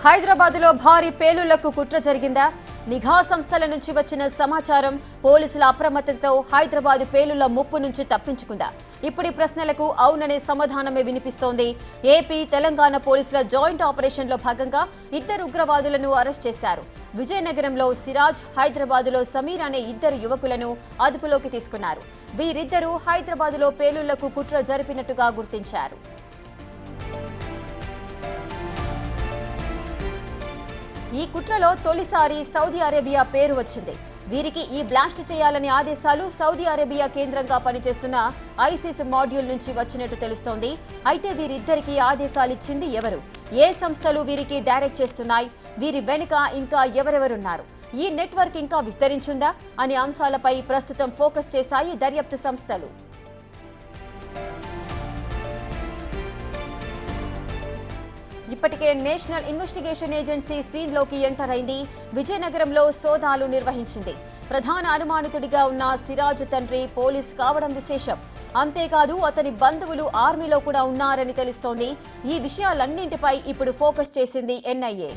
హైదరాబాద్లో భారీ పేలుళ్లకు కుట్ర జరిగిందా? నిఘా సంస్థల నుంచి వచ్చిన సమాచారం పోలీసుల అప్రమత్తతతో హైదరాబాద్ పేలుళ్ల ముప్పు నుంచి తప్పించుకుందా? ఇప్పుడు ప్రశ్నలకు అవుననే సమాధానమే వినిపిస్తోంది. ఏపీ, తెలంగాణ పోలీసుల జాయింట్ ఆపరేషన్లో భాగంగా 2 ఉగ్రవాదులను అరెస్ట్ చేశారు. విజయనగరంలో సిరాజ్, హైదరాబాద్లో సమీర్ అనే 2 యువకులను అదుపులోకి తీసుకున్నారు. వీరిద్దరూ హైదరాబాద్లో పేలుళ్లకు కుట్ర జరిపినట్టుగా గుర్తించారు. ఈ కుట్రలో తొలిసారి సౌదీ అరేబియా పేరు వచ్చింది. వీరికి ఈ బ్లాస్ట్ చేయాలని ఆదేశాలు సౌదీ అరేబియా కేంద్రంగా పనిచేస్తున్న ఐసిస్ మాడ్యూల్ నుంచి వచ్చినట్టు తెలుస్తోంది. అయితే వీరిద్దరికీ ఆదేశాలు ఇచ్చింది ఎవరు? ఏ సంస్థలు వీరికి డైరెక్ట్ చేస్తున్నాయి? వీరి వెనుక ఇంకా ఎవరెవరున్నారు? ఈ నెట్వర్క్ ఇంకా విస్తరించుందా అనే అంశాలపై ప్రస్తుతం ఫోకస్ చేశాయి దర్యాప్తు సంస్థలు. ఇప్పటికే నేషనల్ ఇన్వెస్టిగేషన్ ఏజెన్సీ సీన్లోకి ఎంటర్ అయింది. విజయనగరంలో సోదాలు నిర్వహించింది. ప్రధాన అనుమానితుడిగా ఉన్న సిరాజ్ తండ్రి పోలీస్ కావడం విశేషం. అంతేకాదు అతని బంధువులు ఆర్మీలో కూడా ఉన్నారని తెలుస్తోంది. ఈ విషయాలన్నింటిపై ఇప్పుడు ఫోకస్ చేసింది ఎన్ఐఏ.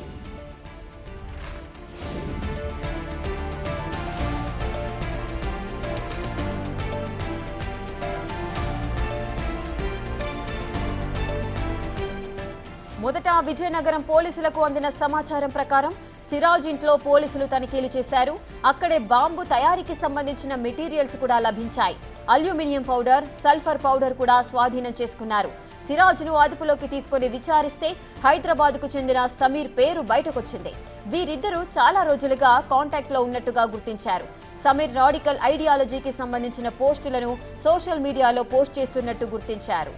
మొదట విజయనగరం పోలీసులకు అందిన సమాచారం ప్రకారం సిరాజ్ ఇంట్లో పోలీసులు తనిఖీలు చేశారు. అక్కడే బాంబు తయారీకి సంబంధించిన మెటీరియల్స్ కూడా లభించాయి. అల్యూమినియం పౌడర్, సల్ఫర్ పౌడర్ కూడా స్వాధీనం చేసుకున్నారు. సిరాజ్ను అదుపులోకి తీసుకుని విచారిస్తే హైదరాబాద్కు చెందిన సమీర్ పేరు బయటకొచ్చింది. వీరిద్దరూ చాలా రోజులుగా కాంటాక్ట్లో ఉన్నట్టుగా గుర్తించారు. సమీర్ రాడికల్ ఐడియాలజీకి సంబంధించిన పోస్టులను సోషల్ మీడియాలో పోస్ట్ చేస్తున్నట్టు గుర్తించారు.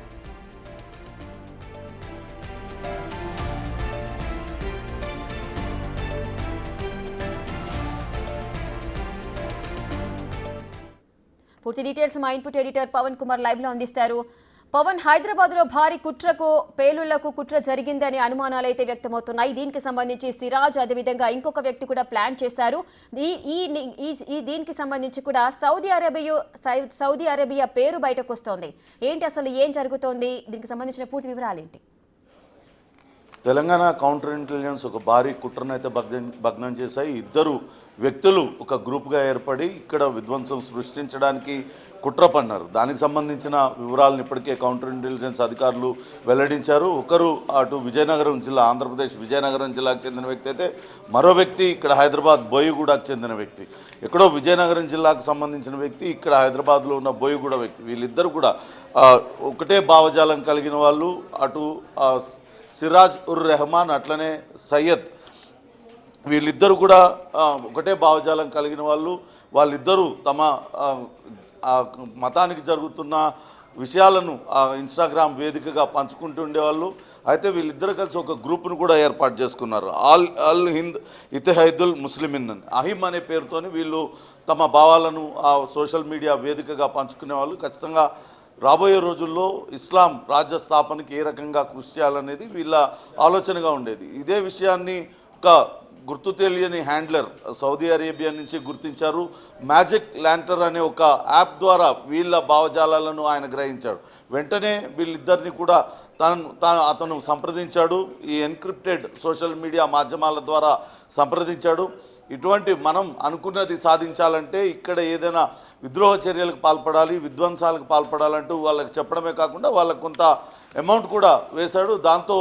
పూర్తి డీటెయిల్స్ మా input editor Pavan Kumar live లో అందిస్తారు. పవన్, హైదరాబాద్ లో భారీ పేలుళ్లకు కుట్ర జరిగిందని అనుమానాలు అయితే వ్యక్తమవుతున్నాయి. దీనికి సంబంధించి సిరాజ్, అదేవిధంగా ఇంకొక వ్యక్తి కూడా ప్లాన్ చేశారు. దీనికి సంబంధించి కూడా సౌదీ అరేబియా పేరు బయటకు వస్తోంది. ఏంటి అసలు ఏం జరుగుతోంది? దీనికి సంబంధించిన పూర్తి వివరాలు ఏంటి? తెలంగాణ కౌంటర్ ఇంటెలిజెన్స్ ఒక భారీ కుట్రనైతే భగ్నం చేశాయి. 2 వ్యక్తులు ఒక గ్రూప్గా ఏర్పడి ఇక్కడ విధ్వంసం సృష్టించడానికి కుట్ర పన్నారు. దానికి సంబంధించిన వివరాలను ఇప్పటికే కౌంటర్ ఇంటెలిజెన్స్ అధికారులు వెల్లడించారు. ఒకరు అటు విజయనగరం జిల్లా, ఆంధ్రప్రదేశ్ విజయనగరం జిల్లాకు చెందిన వ్యక్తి అయితే, మరో వ్యక్తి ఇక్కడ హైదరాబాద్ బోయిగూడకు చెందిన వ్యక్తి. ఎక్కడో విజయనగరం జిల్లాకు సంబంధించిన వ్యక్తి, ఇక్కడ హైదరాబాద్లో ఉన్న బోయిగూడ వ్యక్తి. వీళ్ళిద్దరు కూడా ఒకటే భావజాలం కలిగిన వాళ్ళు. అటు సిరాజ్ ఉర్ రెహమాన్, అట్లనే సయ్యద్, వీళ్ళిద్దరూ కూడా ఒకటే భావజాలం కలిగిన వాళ్ళు. వాళ్ళిద్దరూ తమ మతానికి జరుగుతున్న విషయాలను ఇన్స్టాగ్రామ్ వేదికగా పంచుకుంటూ ఉండేవాళ్ళు. అయితే వీళ్ళిద్దరూ కలిసి ఒక గ్రూప్ను కూడా ఏర్పాటు చేసుకున్నారు. అల్ హింద్ ఇతిహాదుల్ ముస్లిమిన్ అని, అహిమ్ అనే పేరుతోని వీళ్ళు తమ భావాలను ఆ సోషల్ మీడియా వేదికగా పంచుకునేవాళ్ళు. ఖచ్చితంగా రాబోయే రోజుల్లో ఇస్లాం రాజ్య స్థాపనకి ఏ రకంగా కృషి చేయాలనేది వీళ్ళ ఆలోచనగా ఉండేది. ఇదే విషయాన్ని ఒక గుర్తు తెలియని హ్యాండ్లర్ సౌదీ అరేబియా నుంచి గుర్తించారు. మ్యాజిక్ ల్యాంటర్ అనే ఒక యాప్ ద్వారా వీళ్ళ భావజాలాలను ఆయన గ్రహించాడు. వెంటనే వీళ్ళిద్దరిని కూడా అతను సంప్రదించాడు. ఈ ఎన్క్రిప్టెడ్ సోషల్ మీడియా మాధ్యమాల ద్వారా సంప్రదించాడు. ఇటువంటి మనం అనుకున్నది సాధించాలంటే ఇక్కడ ఏదైనా విద్రోహ చర్యలకు పాల్పడాలి, విధ్వంసాలకు పాల్పడాలంటూ వాళ్ళకి చెప్పడమే కాకుండా వాళ్ళకు కొంత అమౌంట్ కూడా వేశాడు. దాంతో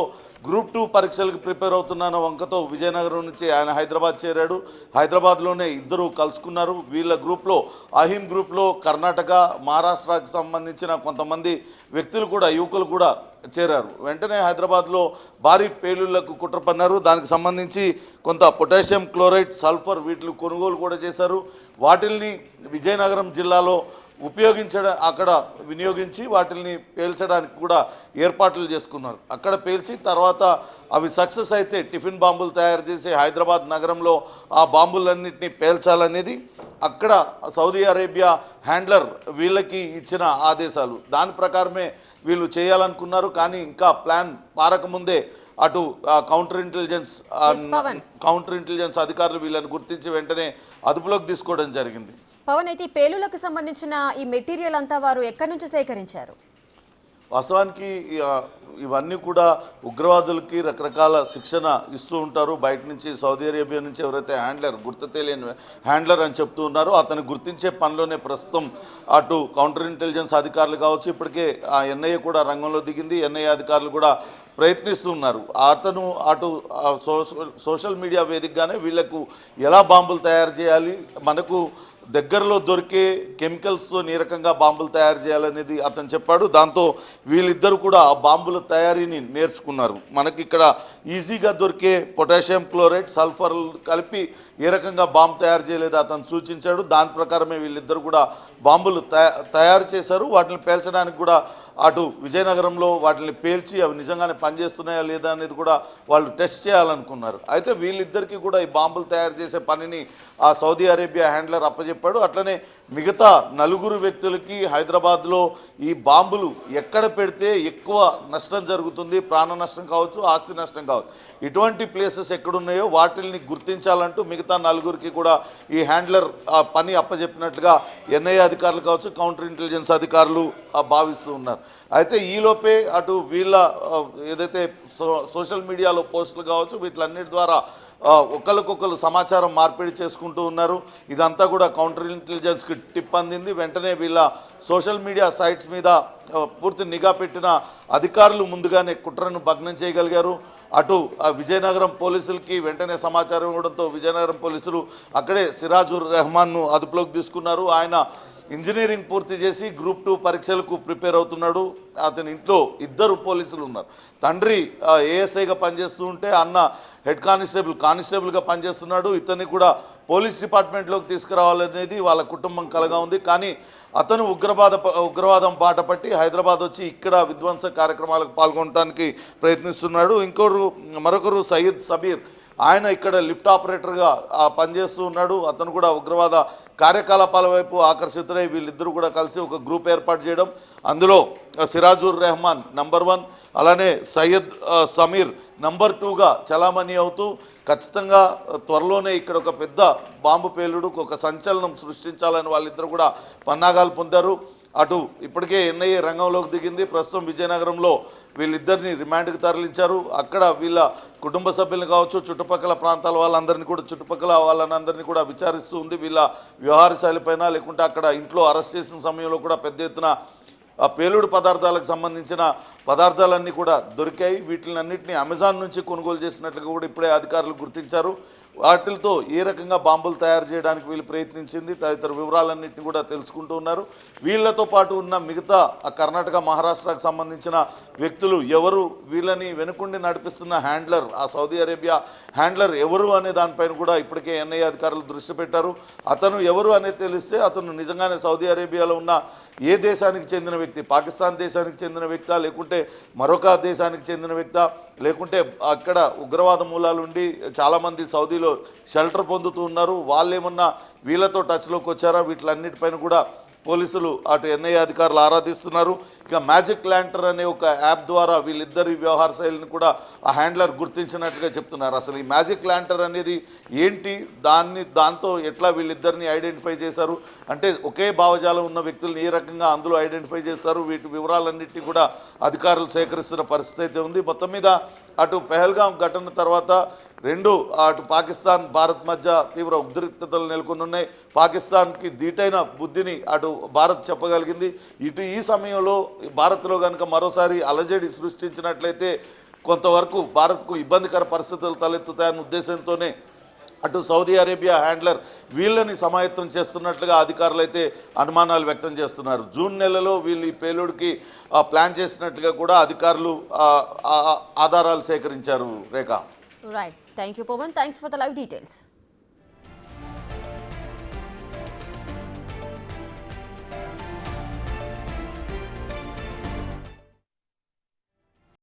గ్రూప్ 2 పరీక్షలకు ప్రిపేర్ అవుతున్న వంకతో విజయనగరం నుంచి ఆయన హైదరాబాద్ చేరాడు. హైదరాబాద్లోనే 2 కలుసుకున్నారు. వీళ్ళ గ్రూప్లో, అహిమ్ గ్రూప్లో కర్ణాటక, మహారాష్ట్రకు సంబంధించిన కొంతమంది వ్యక్తులు కూడా, యువకులు కూడా చేరారు. వెంటనే హైదరాబాద్లో భారీ పేలుళ్లకు కుట్ర పన్నారు. దానికి సంబంధించి కొంత పొటాషియం క్లోరైడ్, సల్ఫర్ వీటిని కొనుగోలు కూడా చేశారు. వాటిల్ని విజయనగరం జిల్లాలో అక్కడ వినియోగించి వాటిని పేల్చడానికి కూడా ఏర్పాట్లు చేసుకున్నారు. అక్కడ పేల్చి తర్వాత అవి సక్సెస్ అయితే టిఫిన్ బాంబులు తయారు చేసి హైదరాబాద్ నగరంలో ఆ బాంబులన్నింటినీ పేల్చాలనేది అక్కడ సౌదీ అరేబియా హ్యాండ్లర్ వీళ్ళకి ఇచ్చిన ఆదేశాలు. దాని ప్రకారమే వీళ్ళు చేయాలనుకున్నారు. కానీ ఇంకా ప్లాన్ పారకముందే అటు కౌంటర్ ఇంటెలిజెన్స్ అధికారులు వీళ్ళని గుర్తించి వెంటనే అదుపులోకి తీసుకోవడం జరిగింది. పవన్, అయితే పేలులకు సంబంధించిన ఈ మెటీరియల్ అంతా వారు ఎక్కడి నుంచి సేకరించారు? వాస్తవానికి ఇవన్నీ కూడా ఉగ్రవాదులకి రకరకాల శిక్షణ ఇస్తూ ఉంటారు. బయట నుంచి సౌదీ అరేబియా నుంచి ఎవరైతే హ్యాండ్లర్, గుర్తు తెలియని హ్యాండ్లర్ అని చెప్తూ ఉన్నారో అతను గుర్తించే పనిలోనే ప్రస్తుతం అటు కౌంటర్ ఇంటెలిజెన్స్ అధికారులు కావచ్చు, ఇప్పటికే ఆ ఎన్ఐఏ కూడా రంగంలో దిగింది. ఎన్ఐఏ అధికారులు కూడా ప్రయత్నిస్తూ ఉన్నారు. అతను అటు సోషల్ మీడియా వేదికగానే వీళ్లకు ఎలా బాంబులు తయారు చేయాలి, మనకు దగ్గరలో దొరికే కెమికల్స్తో ఏ రకంగా బాంబులు తయారు చేయాలనేది అతను చెప్పాడు. దాంతో వీళ్ళిద్దరు కూడా ఆ బాంబుల తయారీని నేర్చుకున్నారు. మనకి ఇక్కడ ఈజీగా దొరికే పొటాషియం క్లోరైడ్, సల్ఫర్ కలిపి ఏ రకంగా బాంబు తయారు చేయలేదు అతను సూచించాడు. దాని ప్రకారమే వీళ్ళిద్దరు కూడా బాంబులు తయారు చేశారు. వాటిని పేల్చడానికి కూడా అటు విజయనగరంలో వాటిని పేల్చి అవి నిజంగానే పనిచేస్తున్నాయా లేదా అనేది కూడా వాళ్ళు టెస్ట్ చేయాలనుకున్నారు. అయితే వీళ్ళిద్దరికీ కూడా ఈ బాంబులు తయారు చేసే పనిని ఆ సౌదీ అరేబియా హ్యాండ్లర్ అప్పచెప్పాడు. అట్లనే మిగతా 4 వ్యక్తులకి హైదరాబాద్లో ఈ బాంబులు ఎక్కడ పెడితే ఎక్కువ నష్టం జరుగుతుంది, ప్రాణ నష్టం కావచ్చు, ఆస్తి నష్టం కావచ్చు, ఇటువంటి ప్లేసెస్ ఎక్కడున్నాయో వాటిని గుర్తించాలంటూ మిగతా 4కి కూడా ఈ హ్యాండ్లర్ పని అప్పచెప్పినట్లుగా ఎన్ఐఏ అధికారులు కావచ్చు, కౌంటర్ ఇంటెలిజెన్స్ అధికారులు భావిస్తూ ఉన్నారు. అయితే ఈలోపే అటు వీళ్ళ ఏదైతే సోషల్ మీడియాలో పోస్టులు కావచ్చు వీటిలన్నిటి ద్వారా ఒకరికొకరు సమాచారం మార్పిడి చేసుకుంటూ ఉన్నారు. ఇదంతా కూడా కౌంటర్ ఇంటెలిజెన్స్కి టిప్ అందింది. వెంటనే వీళ్ళ సోషల్ మీడియా సైట్స్ మీద పూర్తి నిఘా పెట్టిన అధికారులు ముందుగానే కుట్రను భగ్నం చేయగలిగారు. అటు విజయనగరం పోలీసులకి వెంటనే సమాచారం ఇవ్వడంతో విజయనగరం పోలీసులు అక్కడే సిరాజుర్ రెహమాన్ను అదుపులోకి తీసుకున్నారు. ఆయన ఇంజనీరింగ్ పూర్తి చేసి గ్రూప్ 2 పరీక్షలకు ప్రిపేర్ అవుతున్నాడు. అతని ఇంట్లో 2 పోలీసులు ఉన్నారు. తండ్రి ఏఎస్ఐగా పనిచేస్తూ ఉంటే అన్న హెడ్ కానిస్టేబుల్గా పనిచేస్తున్నాడు. ఇతన్ని కూడా పోలీస్ డిపార్ట్మెంట్లోకి తీసుకురావాలనేది వాళ్ళ కుటుంబం కలగా ఉంది. కానీ అతను ఉగ్రవాదం బాట పట్టి హైదరాబాద్ వచ్చి ఇక్కడ విధ్వంస కార్యక్రమాలకు పాల్గొనడానికి ప్రయత్నిస్తున్నాడు. మరొకరు సయ్యద్ సబీర్, ఆయన ఇక్కడ లిఫ్ట్ ఆపరేటర్గా పనిచేస్తూ ఉన్నాడు. అతను కూడా ఉగ్రవాద కార్యకలాపాల వైపు ఆకర్షితులై వీళ్ళిద్దరూ కూడా కలిసి ఒక గ్రూప్ ఏర్పాటు చేయడం, అందులో సిరాజుర్ రెహమాన్ నంబర్ 1, అలానే సయ్యద్ సమీర్ నంబర్ 2గా చలామణి అవుతూ ఖచ్చితంగా త్వరలోనే ఇక్కడ ఒక పెద్ద బాంబు పేలుడు, ఒక సంచలనం సృష్టించాలని వాళ్ళిద్దరు కూడా పన్నాగాలు పొందారు. అటు ఇప్పటికే ఎన్ఐఏ రంగంలోకి దిగింది. ప్రస్తుతం విజయనగరంలో వీళ్ళిద్దరిని రిమాండ్కి తరలించారు. అక్కడ వీళ్ళ కుటుంబ సభ్యులను కావచ్చు, చుట్టుపక్కల ప్రాంతాల వాళ్ళందరినీ కూడా విచారిస్తూ ఉంది. వీళ్ళ వ్యవహార శైలిపైన, లేకుంటే అక్కడ ఇంట్లో అరెస్ట్ చేసిన సమయంలో కూడా పెద్ద ఎత్తున పేలుడు పదార్థాలకు సంబంధించిన పదార్థాలన్నీ కూడా దొరికాయి. వీటినన్నింటినీ అమెజాన్ నుంచి కొనుగోలు చేసినట్లుగా కూడా ఇప్పుడే అధికారులు గుర్తించారు. వాటితో ఏ రకంగా బాంబులు తయారు చేయడానికి వీళ్ళు ప్రయత్నించింది తదితర వివరాలన్నింటినీ కూడా తెలుసుకుంటూ ఉన్నారు. వీళ్ళతో పాటు ఉన్న మిగతా కర్ణాటక, మహారాష్ట్రకు సంబంధించిన వ్యక్తులు ఎవరు, వీళ్ళని వెనుకుండి నడిపిస్తున్న హ్యాండ్లర్, ఆ సౌదీ అరేబియా హ్యాండ్లర్ ఎవరు అనే దానిపైన కూడా ఇప్పటికే ఎన్ఐఏ అధికారులు దృష్టి పెట్టారు. అతను ఎవరు అనేది తెలిస్తే అతను నిజంగానే సౌదీ అరేబియాలో ఉన్న ఏ దేశానికి చెందిన వ్యక్తి, పాకిస్తాన్ దేశానికి చెందిన వ్యక్తా, లేకుంటే మరొక దేశానికి చెందిన వ్యక్తా, లేకుంటే అక్కడ ఉగ్రవాద మూలాలుండి చాలామంది సౌదీలో షెల్టర్ పొందుతూ ఉన్నారు, వాళ్ళేమన్నా వీళ్ళతో టచ్లోకి వచ్చారా, వీటిలన్నిటిపైన కూడా పోలీసులు అటు ఎన్ఐఏ అధికారులు ఆరాధిస్తున్నారు. ఇక మ్యాజిక్ ల్యాంటర్ అనే ఒక యాప్ ద్వారా వీళ్ళిద్దరి వ్యవహార శైలిని కూడా ఆ హ్యాండ్లర్ గుర్తించినట్లుగా చెప్తున్నారు. అసలు ఈ మ్యాజిక్ ల్యాంటర్ అనేది ఏంటి, దాంతో ఎట్లా వీళ్ళిద్దరిని ఐడెంటిఫై చేశారు, అంటే ఒకే భావజాలం ఉన్న వ్యక్తులను ఏ రకంగా అందులో ఐడెంటిఫై చేస్తారు, వీటి వివరాలన్నింటినీ కూడా అధికారులు సేకరిస్తున్న పరిస్థితి అయితే ఉంది. మొత్తం మీద అటు పెహల్గాం ఘటన తర్వాత అటు పాకిస్తాన్, భారత్ మధ్య తీవ్ర ఉద్రిక్తతలు నెలకొనున్నాయి. పాకిస్తాన్కి ధీటైన బుద్ధిని అటు భారత్ చెప్పగలిగింది. ఈ సమయంలో భారత్లో కనుక మరోసారి అలజడి సృష్టించినట్లయితే కొంతవరకు భారత్కు ఇబ్బందికర పరిస్థితులు తలెత్తుతాయన్న ఉద్దేశంతోనే అటు సౌదీ అరేబియా హ్యాండ్లర్ వీళ్ళని సమాయత్తం చేస్తున్నట్లుగా అధికారులు అయితే అనుమానాలు వ్యక్తం చేస్తున్నారు. జూన్ నెలలో వీళ్ళు ఈ పేలుడికి ప్లాన్ చేసినట్లుగా కూడా అధికారులు ఆధారాలు సేకరించారు. Rekha. Right, thank you Pavan, thanks for the live details.